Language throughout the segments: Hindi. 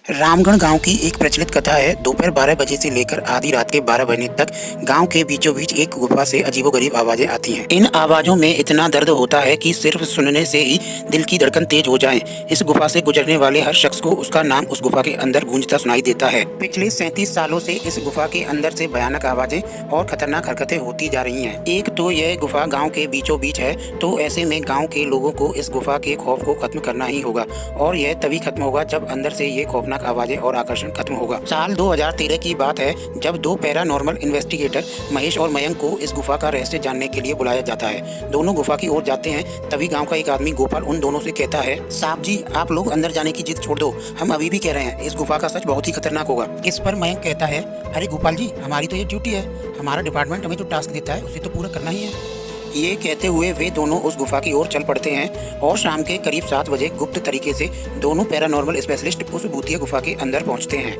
रामगढ़ गांव की एक प्रचलित कथा है। दोपहर 12 बजे से लेकर आधी रात के 12 बजे तक गांव के बीचों बीच एक गुफा से अजीबोगरीब आवाजें आती हैं। इन आवाजों में इतना दर्द होता है कि सिर्फ सुनने से ही दिल की धड़कन तेज हो जाए। इस गुफा से गुजरने वाले हर शख्स को उसका नाम उस गुफा के अंदर गूंजता सुनाई देता है। पिछले 37 सालों से इस गुफा के अंदर से भयानक आवाजें और खतरनाक हरकतें होती जा रही हैं। एक तो यह गुफा गाँव के बीचों बीच है, तो ऐसे में गाँव के लोगों को इस गुफा के खौफ को खत्म करना ही होगा, और यह तभी खत्म होगा जब अंदर से ये खौफनाक आवाजें और आकर्षण खत्म होगा। साल 2013 की बात है, जब दो पैरानॉर्मल इन्वेस्टिगेटर महेश और मयंक को इस गुफा का रहस्य जानने के लिए बुलाया जाता है। दोनों गुफा की ओर जाते हैं, तभी गांव का एक आदमी गोपाल उन दोनों से कहता है, साहब जी आप लोग अंदर जाने की जिद छोड़ दो, हम अभी भी कह रहे हैं इस गुफा का सच बहुत ही खतरनाक होगा। इस पर मयंक कहता है, अरे गोपाल जी हमारी तो ये ड्यूटी है, हमारा डिपार्टमेंट हमें जो टास्क देता है उसे तो पूरा करना ही है। ये कहते हुए वे दोनों उस गुफा की ओर चल पड़ते हैं और शाम के करीब 7 बजे गुप्त तरीके से दोनों पैरानॉर्मल स्पेशलिस्ट उस भूतिया गुफा के अंदर पहुंचते हैं।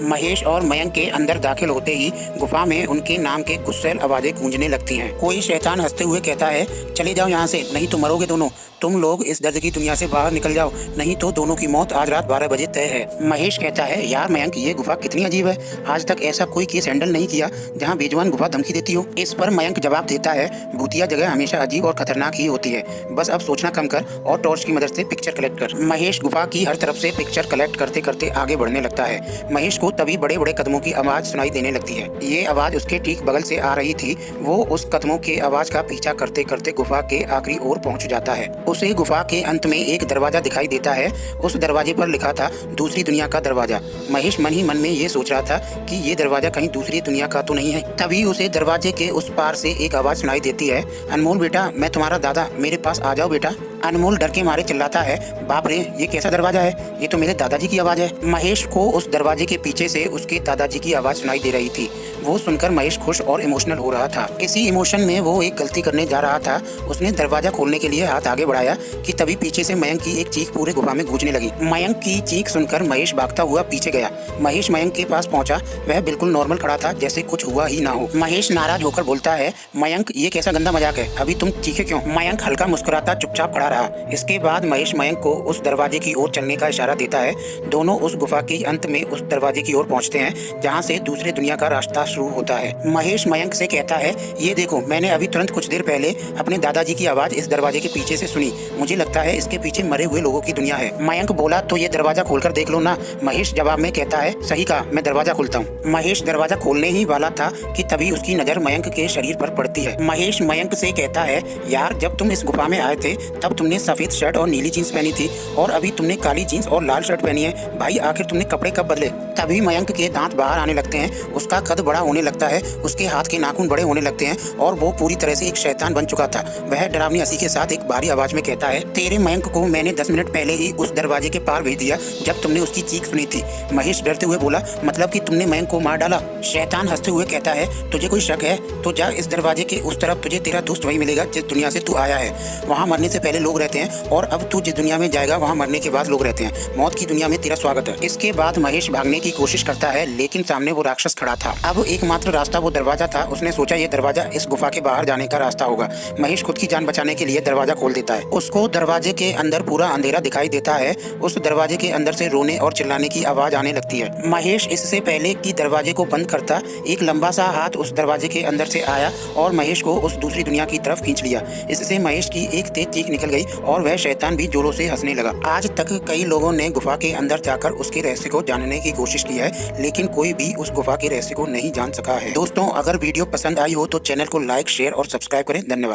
महेश और मयंक के अंदर दाखिल होते ही गुफा में उनके नाम के गुस्सैल आवाजें गूंजने लगती हैं। कोई शैतान हंसते हुए कहता है, चले जाओ यहाँ से, नहीं तो मरोगे दोनों। तुम लोग इस दर्द की दुनिया से बाहर निकल जाओ, नहीं तो दोनों की मौत आज रात 12 बजे तय है। महेश कहता है, यार मयंक ये गुफा कितनी अजीब है, आज तक ऐसा कोई केस हैंडल नहीं किया जहाँ बेजुबान गुफा धमकी देती हो। इस पर मयंक जवाब देता है, भूतिया जगह हमेशा अजीब और खतरनाक ही होती है, बस अब सोचना कम कर और टॉर्च की मदद से पिक्चर कलेक्ट कर। महेश गुफा की हर तरफ से पिक्चर कलेक्ट करते करते आगे बढ़ने लगता है। महेश को तभी बड़े बड़े कदमों की आवाज सुनाई देने लगती है। ये आवाज उसके ठीक बगल से आ रही थी। वो उस कदमों के आवाज का पीछा करते करते गुफा के आखिरी ओर पहुंच जाता है। उसे गुफा के अंत में एक दरवाजा दिखाई देता है। उस दरवाजे पर लिखा था दूसरी दुनिया का दरवाजा। महेश मन ही मन में ये सोच रहा था कि ये दरवाजा कहीं दूसरी दुनिया का तो नहीं है। तभी उसे दरवाजे के उस पार से एक आवाज सुनाई देती है, अनमोल बेटा मैं तुम्हारा दादा, मेरे पास आ जाओ बेटा। अनमोल डर के मारे चिल्लाता है, बाप रे ये कैसा दरवाजा है, ये तो मेरे दादाजी की आवाज है। महेश को उस दरवाजे के पीछे से उसके दादाजी की आवाज सुनाई दे रही थी। वो सुनकर महेश खुश और इमोशनल हो रहा था। किसी इमोशन में वो एक गलती करने जा रहा था। उसने दरवाजा खोलने के लिए हाथ आगे बढ़ाया कि तभी पीछे से मयंक की एक चीख पूरे गुफा में गूंजने लगी। मयंक की चीख सुनकर महेश भागता हुआ पीछे गया। महेश मयंक के पास पहुंचा, वह बिल्कुल नॉर्मल खड़ा था, जैसे कुछ हुआ ही ना हो। महेश नाराज होकर बोलता है, मयंक ये कैसा गंदा मजाक है, अभी तुम चीखे क्यों? मयंक हल्का मुस्कुराता चुपचाप खड़ा रहा। इसके बाद महेश मयंक को उस दरवाजे की ओर चलने का इशारा देता है। दोनों उस गुफा के अंत में उस दरवाजे की ओर पहुंचते हैं जहां से दूसरे दुनिया का रास्ता शुरू होता है। महेश मयंक से कहता है, ये देखो मैंने अभी तुरंत कुछ देर पहले अपने दादाजी की आवाज इस दरवाजे के पीछे से सुनी, मुझे लगता है इसके पीछे मरे हुए लोगों की दुनिया है। मयंक बोला, तो ये दरवाजा खोलकर देख लो ना। महेश जवाब में कहता है, सही कहा, मैं दरवाजा खोलता हूँ। महेश दरवाजा खोलने ही वाला था कि तभी उसकी नजर मयंक के शरीर पर पड़ती है। महेश मयंक से कहता है, यार जब तुम इस गुफा में आए थे तब तुमने सफेद शर्ट और नीली जीन्स पहनी थी, और अभी तुमने काली जीन्स और लाल शर्ट पहनी है। भाई आखिर तुमने कपड़े कब बदले? तभी मयंक के दांत बाहर आने लगते हैं, उसका कद बड़ा होने लगता है, उसके हाथ के नाखून बड़े होने लगते हैं और वो पूरी तरह से एक शैतान बन चुका था। वह डरावनी हंसी के साथ एक भारी आवाज में कहता है, तेरे मयंक को मैंने 10 मिनट पहले ही उस दरवाजे के पार भेज दिया जब तुमने उसकी चीख सुनी थी। महेश डरते हुए बोला, मतलब कि तुमने मयंक को मार डाला? शैतान हंसते हुए कहता है, तुझे कोई शक है तो जा इस दरवाजे के उस तरफ, तुझे तेरा दोस्त वही मिलेगा जिस दुनिया से तू आया है। वहाँ मरने से पहले लोग रहते हैं और अब तू जिस दुनिया में जाएगा वहाँ मरने के बाद लोग रहते हैं। मौत की दुनिया में तेरा स्वागत है। इसके बाद महेश भागने की कोशिश करता है, लेकिन सामने वो राक्षस खड़ा था। अब एकमात्र रास्ता वो दरवाजा था। उसने सोचा ये दरवाजा इस गुफा के बाहर जाने का रास्ता होगा। महेश खुद की जान बचाने के लिए दरवाजा खोल देता है। उसको दरवाजे के अंदर पूरा अंधेरा दिखाई देता है। उस दरवाजे के अंदर से रोने और चिल्लाने की आवाज आने लगती है। महेश इससे पहले कि दरवाजे को बंद करता, एक लंबा सा हाथ उस दरवाजे के अंदर से आया और महेश को उस दूसरी दुनिया की तरफ खींच लिया। इससे महेश की एक तेज चीख निकल गई और वह शैतान भी जोरों से हंसने लगा। आज तक कई लोगों ने गुफा के अंदर जाकर उसके रहस्य को जानने की कोशिश की है, लेकिन कोई भी उस गुफा के रहस्य को नहीं जान सका है। दोस्तों अगर वीडियो पसंद आई हो तो चैनल को लाइक, शेयर और सब्सक्राइब करें। धन्यवाद।